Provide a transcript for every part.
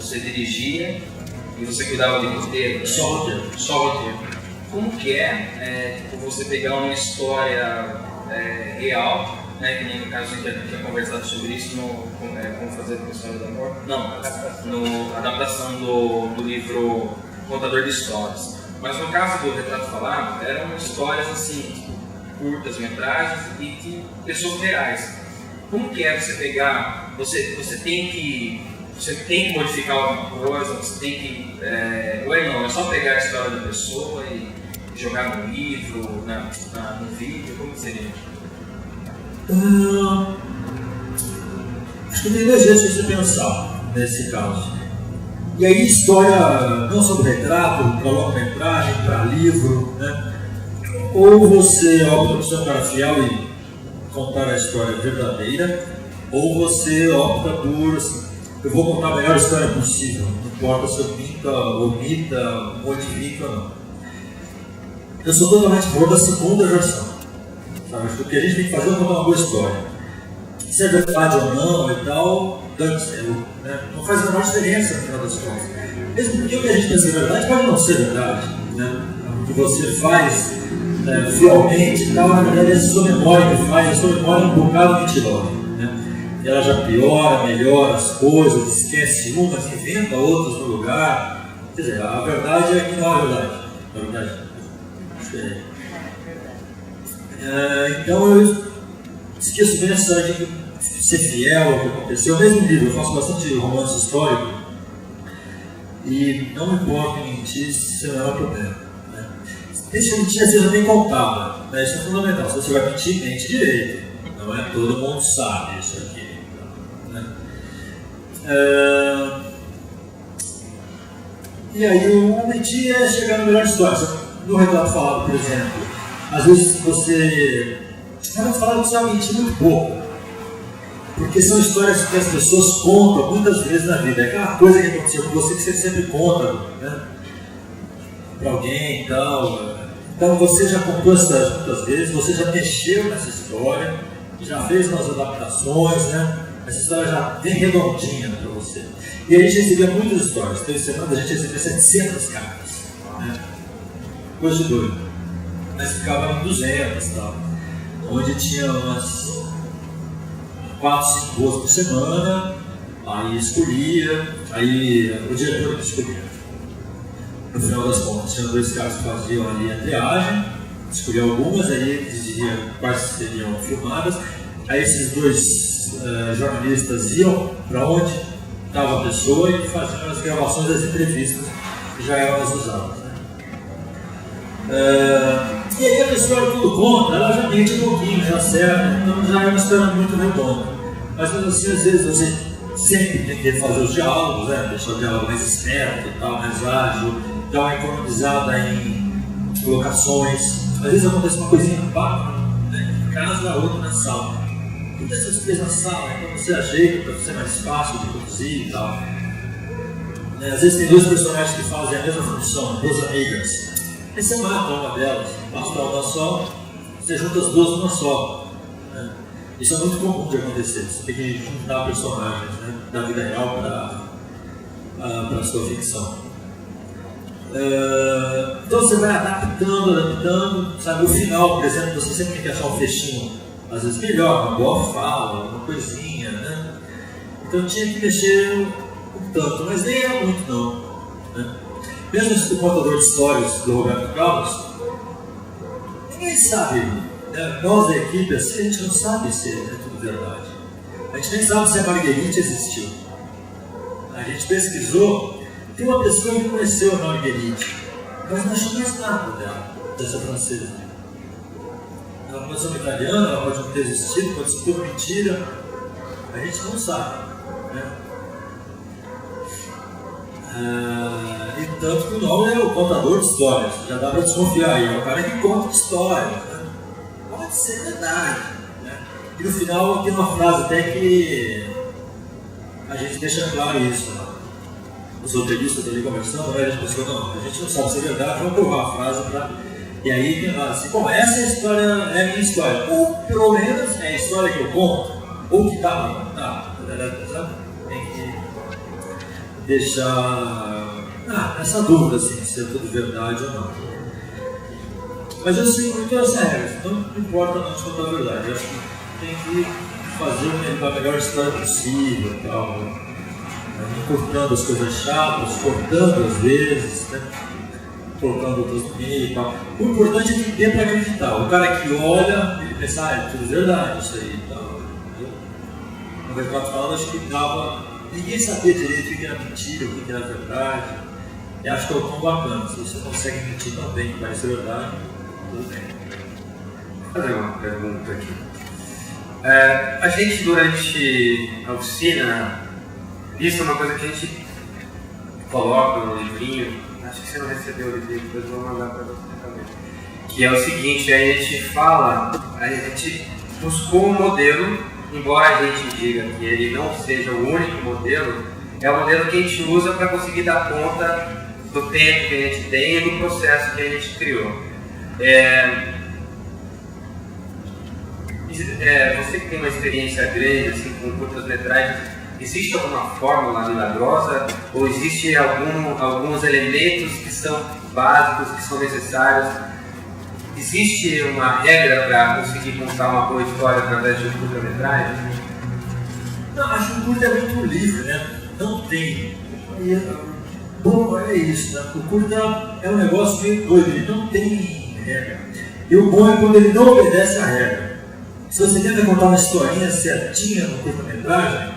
você dirigia e você cuidava de roteiro. Só roteiro. Só roteiro. Como que tipo, você pegar uma história real, né, que nem no caso a gente já tinha conversado sobre isso, como fazer com a história do amor? Não, na adaptação do livro Contador de Histórias. Mas no caso do Retrato Falado, eram histórias assim, tipo, curtas metragens e de pessoas reais. Como que é você pegar, você tem que modificar alguma coisa, você tem que, ou não, é só pegar a história da pessoa e jogar no livro, no vídeo, como seria? Acho que tem dois jeitos de você pensar nesse caso. E aí história, não só do retrato, para longa-metragem, para livro, né? Ou você opta por ser um cara fiel e contar a história verdadeira, ou você opta por, assim, eu vou contar a melhor história possível, não importa se eu minta, omita, modifica ou não. Eu sou totalmente a favor da segunda versão. Sabe? O que a gente tem que fazer é contar uma boa história. Se é verdade ou não e tal, né? Não faz a menor diferença no final das contas. Mesmo porque o que a gente pensa que é verdade pode não ser verdade. Né? O que você faz fielmente e tal, na verdade é a sua memória que faz, a sua memória é um bocado mentirosa. Né? E ela já piora, melhora as coisas, esquece umas, inventa outras no lugar. Quer dizer, a verdade é que não é verdade. Na verdade. Então eu esqueço bem essa história de ser fiel ao que aconteceu. Mesmo livro, eu faço bastante romance histórico e não me importo em mentir se não é um problema. Né? Desde que a mentira seja bem contada, né? Isso é fundamental. Se você vai mentir, mente direito. Não é todo mundo sabe isso aqui. Né? E aí o mentir é chegar na melhor história. No Retrato Falado, por exemplo, às vezes você vai mentir muito pouco, porque são histórias que as pessoas contam muitas vezes na vida. É aquela coisa que aconteceu com você que você sempre conta, né, para alguém e tal. Então você já contou essa história muitas vezes, você já mexeu nessa história, já fez umas adaptações, né? Essa história já vem redondinha para você. E a gente recebia muitas histórias. Teve semana a gente recebia 700 cartas, né? Coisa de doido. Mas ficava em 200 e tal. Onde tinha umas 4, 5 boas por semana, aí escolhia, aí o diretor que escolhia. No final das contas, tinha 2 caras que faziam ali a triagem, escolhia algumas, aí ele dizia quais seriam filmadas, aí esses 2 jornalistas iam para onde estava a pessoa e faziam as gravações das entrevistas que já eram as usadas. E aí a pessoa tudo conta, ela já mente um pouquinho, já acerta, então já é uma história muito redonda. Mas assim, às vezes você sempre tem que fazer os diálogos, né? Deixar o diálogo mais esperto e tal, mais ágil, dar uma economizada em colocações. Às vezes acontece uma coisinha no papo, né? Em casa, a outra na sala. Tudo essas coisas na sala, então você ajeita para ser mais fácil de produzir e tal. Às vezes tem 2 personagens que fazem a mesma função, 2 amigas. Aí você mata uma delas, passa para uma só, você junta as 2 numa só. Né? Isso é muito comum de acontecer, você tem que juntar personagens, né, da vida real para a sua ficção. Então você vai adaptando, sabe? O final, por exemplo, você sempre tem que achar um fechinho, às vezes melhor, uma boa fala, uma coisinha, né? Então tinha que mexer um tanto, mas nem era muito não. Né? Mesmo esse contador de histórias do Roberto Carlos, ninguém sabe, né? Nós da equipe, assim, a gente não sabe se é tudo verdade. A gente nem sabe se a Marguerite existiu. A gente pesquisou, tem uma pessoa que conheceu a Marguerite, mas não achou mais nada dela, dessa francesa. Ela pode ser uma italiana, ela pode não ter existido, pode ser tudo mentira, a gente não sabe. Né? E tanto que o nome é o contador de histórias, já dá para desconfiar aí, é o cara que conta histórias, né? Pode ser verdade, né? E no final tem uma frase até que a gente deixa claro isso, né? Os roteiristas ali conversando, né? A gente pensou, não, a gente não sabe se é verdade, vamos provar a frase para... E aí tem lá assim, bom, essa história é a minha história, ou pelo menos é a história que eu conto, ou que dá para contar, sabe? Tem que deixar essa dúvida assim, se é tudo verdade ou não. Mas eu sigo muito as regras, então não importa não te contar a verdade. Eu acho que tem que fazer a melhor história possível e tal. Cortando as coisas chatas, cortando às vezes, né? Colocando outras no meio e tal. O importante é que dê para acreditar. O cara que olha, ele pensa, é tudo verdade isso aí e tal. No retrato falado, acho que dava. Ninguém sabia direito o que era mentira, o que era verdade. E acho que é o tom bacana. Se você consegue mentir tão bem que parece verdade, tudo bem. Vou fazer uma pergunta aqui. A gente, durante a oficina, isso é uma coisa que a gente coloca no livrinho. Acho que você não recebeu o livrinho, depois eu vou mandar para você também. Que é o seguinte, a gente fala, a gente buscou um modelo, embora a gente diga que ele não seja o único modelo, é o modelo que a gente usa para conseguir dar conta do tempo que a gente tem e do processo que a gente criou. Você que tem uma experiência grande assim, com curtas-metragens, existe alguma fórmula milagrosa ou existe alguns elementos que são básicos, que são necessários? Existe uma regra para conseguir contar uma boa história através de um curta-metragem? Não, acho que o curta é muito livre, né? Não tem. Bom, é isso, né? O curta é um negócio meio doido, ele não tem regra. E o bom é quando ele não obedece à regra. Se você tenta contar uma historinha certinha no curta-metragem,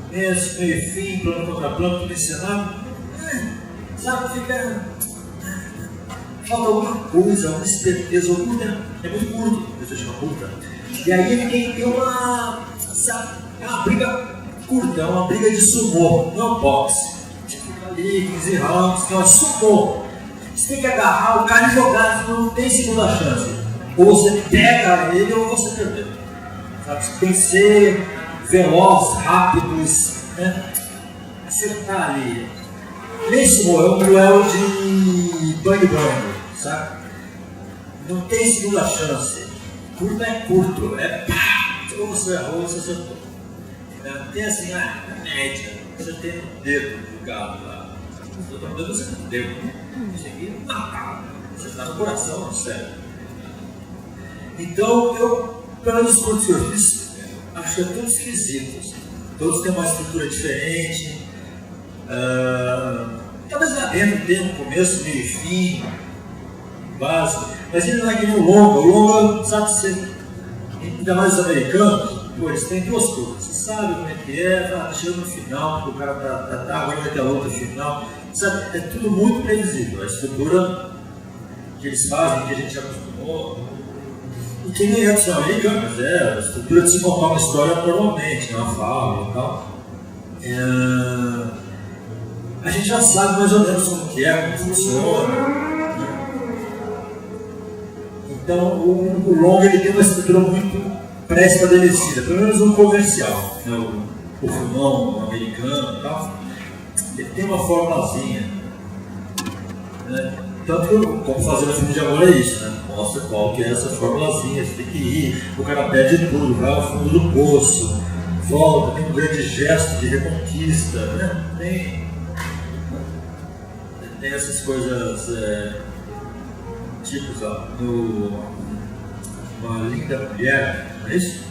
começo, meio e fim, plano contra plano, tudo ensinado, sabe, fica. Falta alguma coisa, alguma esperteza. O curta é muito curto, você chama curta. E aí ele tem uma. Sabe, é uma briga curta, é uma briga de sumô, não é um boxe. Você fica ali, 15 rounds, não é sumô. Você tem que agarrar o cara e jogar, não tem segunda chance. Ou você pega ele ou você perdeu. Sabe? Você tem que ser veloz, rápido, né? Acertar ali. Esse é um duelo de bang bang, sabe? Não tem segunda chance. Curto é curto, é pá! Ou você errou ou você acertou. Não tem assim, média. Você tem um dedo do gado lá. O dedo você tem um dedo. Isso aqui você está no coração, no cérebro. Então, eu, pelos curtos que eu fiz, acho que é tudo esquisito. Assim. Todos têm uma estrutura diferente. Talvez lá dentro tenha um começo, meio e fim, básico. Mas ele não é que nem o longa. O longa, sabe, você, ainda mais os americanos, pô, eles têm duas coisas. Você sabe como é que é, tá chegando no final, o cara tá agora vai ter a outra final. Sabe, é tudo muito previsível. A estrutura que eles fazem, que a gente acostumou. E que nem é dos americanos, a estrutura de se contar uma história normalmente, uma fala e tal. A gente já sabe mais ou menos como que é, como funciona. Então o longa ele tem uma estrutura muito pré-estabelecida, pelo menos um comercial. Né? O filmão americano e tal, ele tem uma formulazinha. Né? Tanto que como fazer um filme de amor é isso, né? Mostra qual que é essa formulazinha, você tem que ir, o cara perde tudo, vai ao fundo do poço, volta, tem um grande gesto de reconquista, né? Tem essas coisas, tipos, ó, Uma Linda Mulher, não é isso?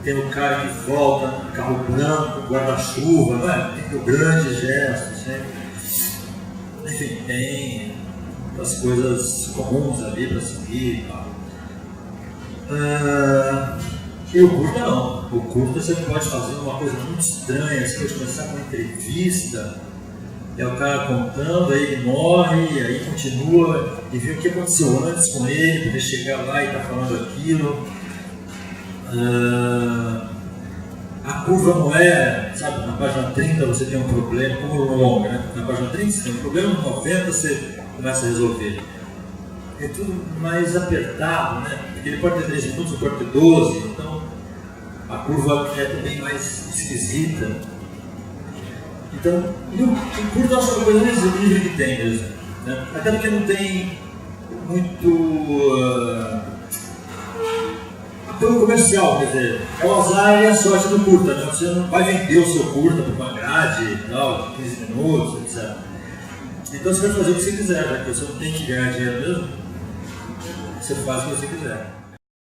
Tem o cara que volta, carro branco, guarda-chuva, não é? Tem o grande gesto, sempre. Enfim, tem as coisas comuns ali para seguir e tal. E o curta não. O curta você pode fazer uma coisa muito estranha, você pode começar com uma entrevista, é o cara contando, aí ele morre, e aí continua, e vê o que aconteceu antes com ele, para ele chegar lá e estar falando aquilo. A curva não é, sabe, na página 30 você tem um problema, como o longa, né? Na página 30 você tem um problema, no 90 você começa a resolver. É tudo mais apertado, né? Porque ele pode ter 13 minutos, pode ter 12, então a curva é também mais esquisita. Então, o curto eu acho que é a coisa mais livre que tem mesmo. Né? Até porque não tem muito. A pelo comercial, quer dizer, é o azar e a sorte do curta, né? Você não vai vender o seu curta para uma grade, tal, 15 minutos, etc. Então você vai fazer o que você quiser, né? Porque você não tem que ganhar dinheiro mesmo, você faz o que você quiser.